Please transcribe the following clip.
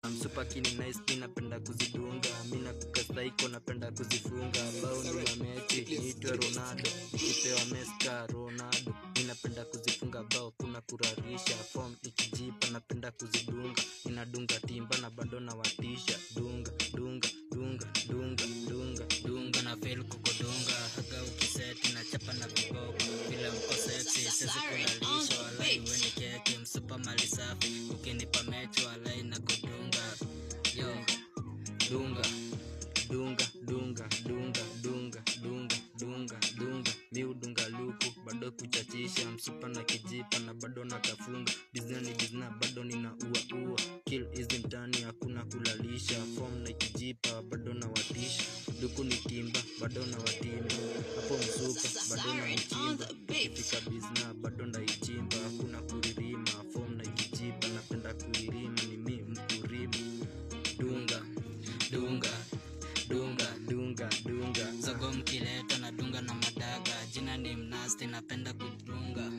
Msupa kini nice napenda kuzidunga. Mina kukasta iko napenda kuzifunga. Bao ni wa mechi, niitwe Ronaldo. Nikipewa meska Ronaldo. Ninapenda kuzifunga bao kuna kurarisha. Form ikijipa napenda kuzidunga. Ninadunga timba na bado na watisha. Dunga, dunga, dunga, dunga, dunga, dunga na fail kukodunga. Haga ukiseti na chapa na viboko. Bila mko sexy, sezi kulalisha. Walai weni keke, msupa mali safi. Ukinipa mechi walai na kudunga. Dunga, dunga, dunga, dunga, dunga, dunga, dunga, dunga. Miu dunga luku, bado kuchachisha. Msupa na kijipa na bado na kafunga. Disney Disney bado nina ua. Kill is mtani hakuna kulalisha. Form na kijipa bado na watisha. Duku ni timba bado na watimba. Hapo msupa bado na mchimba. Ifika bizna bado na ichimba. Hakuna kuririma. Form na kijipa napenda kuririma. Ni mi mkurima. Dunga, dunga, dunga, dunga, dunga. Zogo mkileta na dunga na madaga. Jina ni mnasti napenda kudunga.